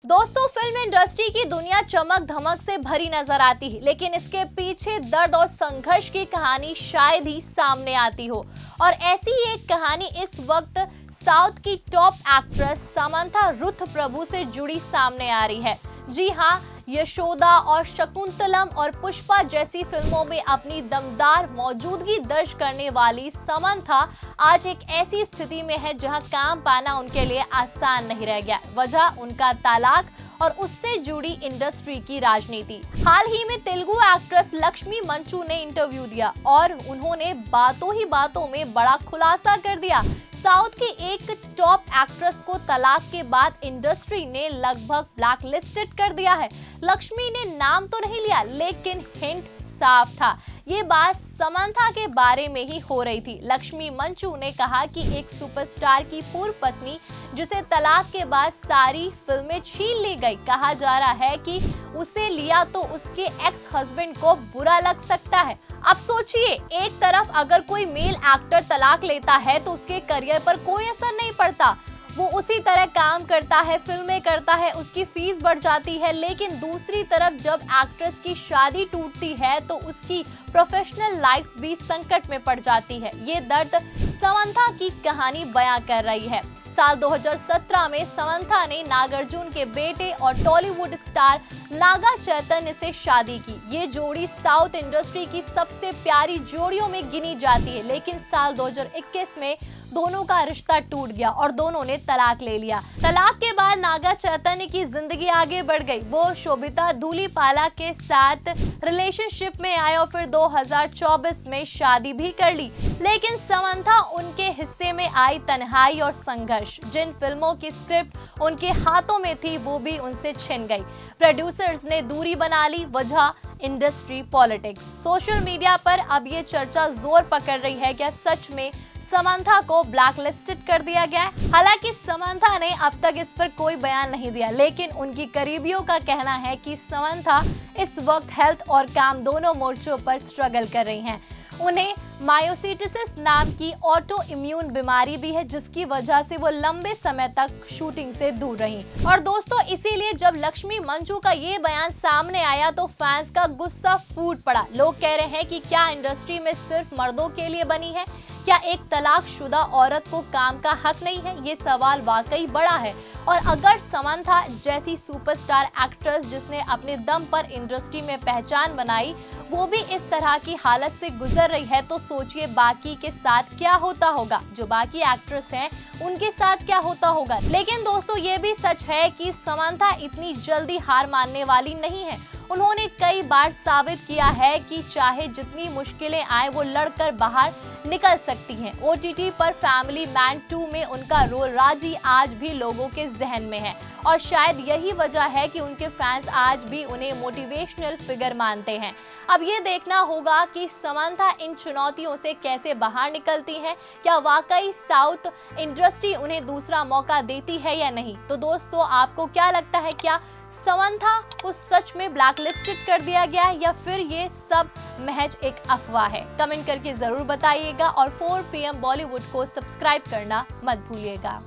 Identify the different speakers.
Speaker 1: दोस्तों, film industry की दुनिया चमक धमक से भरी नजर आती है, लेकिन इसके पीछे दर्द और संघर्ष की कहानी शायद ही सामने आती हो। और ऐसी ही एक कहानी इस वक्त साउथ की टॉप एक्ट्रेस समंथा रुथ प्रभु से जुड़ी सामने आ रही है। जी हाँ, यशोदा और शकुंतलम और पुष्पा जैसी फिल्मों में अपनी दमदार मौजूदगी दर्ज करने वाली समंथा आज एक ऐसी स्थिति में है जहां काम पाना उनके लिए आसान नहीं रह गया। वजह उनका तलाक और उससे जुड़ी इंडस्ट्री की राजनीति। हाल ही में तेलुगु एक्ट्रेस लक्ष्मी मंचू ने इंटरव्यू दिया और उन्होंने बातों ही बातों में बड़ा खुलासा कर दिया। साउथ की एक टॉप एक्ट्रेस को तलाक के बाद इंडस्ट्री ने लगभग ब्लैकलिस्टेड कर दिया है। लक्ष्मी ने नाम तो नहीं लिया, लेकिन हिंट साफ था। ये बात समंथा के बारे में ही हो रही थी। लक्ष्मी मंचू ने कहा कि एक सुपरस्टार की पूर्व पत्नी जिसे तलाक के बाद सारी फिल्में छीन ली गई। कहा जा रहा है कि उसे लिया तो उसके एक्स हस्बैंड को बुरा लग सकता है। अब सोचिए, एक तरफ अगर कोई मेल एक्टर तलाक लेता है तो उसके करियर पर कोई असर नहीं पड़ता, वो उसी तरह काम करता है, फिल्में करता है, उसकी फीस बढ़ जाती है। लेकिन दूसरी तरफ जब एक्ट्रेस की शादी टूटती है तो उसकी प्रोफेशनल लाइफ भी संकट में पड़ जाती है। ये दर्द समंथा की कहानी बयां कर रही है। साल 2017 में समंथा ने नागार्जुन के बेटे और टॉलीवुड स्टार नागा चैतन्य से शादी की। ये जोड़ी साउथ इंडस्ट्री की सबसे प्यारी जोड़ियों में गिनी जाती है, लेकिन साल 2021 में दोनों का रिश्ता टूट गया और दोनों ने तलाक ले लिया। तलाक के बाद नागा चैतन्य की जिंदगी आगे बढ़ गई। वो शोभिता धूलीपाला के साथ रिलेशनशिप में आए और फिर 2024 में शादी भी कर ली। लेकिन समंथा उनके हिस्से में आई तन्हाई और संघर्ष। जिन फिल्मों की स्क्रिप्ट उनके हाथों में थी वो भी उनसे छिन गई। प्रोड्यूसर्स ने दूरी बना ली। वजह इंडस्ट्री पॉलिटिक्स। सोशल मीडिया पर अब ये चर्चा जोर पकड़ रही है, क्या सच में समंथा को ब्लैकलिस्टेड कर दिया गया है? हालांकि समंथा ने अब तक इस पर कोई बयान नहीं दिया, लेकिन उनकी करीबियों का कहना है कि समंथा इस वक्त हेल्थ और काम दोनों मोर्चों पर स्ट्रगल कर रही हैं। उन्हें मायोसिटिस नाम की ऑटो इम्यून बीमारी भी है, जिसकी वजह से वो लंबे समय तक शूटिंग से दूर रही। और दोस्तों, इसीलिए जब लक्ष्मी मंचू का ये बयान सामने आया तो फैंस का गुस्सा फूट पड़ा। लोग कह रहे हैं कि क्या इंडस्ट्री में सिर्फ मर्दों के लिए बनी है? क्या एक तलाकशुदा औरत को काम का हक नहीं है? ये सवाल वाकई बड़ा है। और अगर समंथा जैसी सुपरस्टार एक्ट्रेस जिसने अपने दम पर इंडस्ट्री में पहचान बनाई वो भी इस तरह की हालत से गुजर रही है, तो सोचिए बाकी के साथ क्या होता होगा। जो बाकी एक्ट्रेस हैं उनके साथ क्या होता होगा। लेकिन दोस्तों, ये भी सच है कि समंथा इतनी जल्दी हार मानने वाली नहीं है। उन्होंने कई बार साबित किया है कि चाहे जितनी मुश्किलें आए वो लड़कर बाहर निकल सकती हैं। OTT पर फैमिली मैन 2 में उनका रोल राजी आज भी लोगों के जहन में है और शायद यही वजह है कि उनके फैंस आज भी उन्हें मोटिवेशनल फिगर मानते हैं। अब ये देखना होगा कि समंथा इन चुनौतियों से कैसे बाहर निकलती हैं। क्या वाकई साउथ इंडस्ट्री उन्हें दूसरा मौका देती है या नहीं? तो दोस्तों, आपको क्या लगता है, क्या समंथा को सच में ब्लैकलिस्टेड कर दिया गया है या फिर ये सब महज एक अफवाह है? कमेंट करके जरूर बताइएगा और 4 PM बॉलीवुड को सब्सक्राइब करना मत भूलिएगा।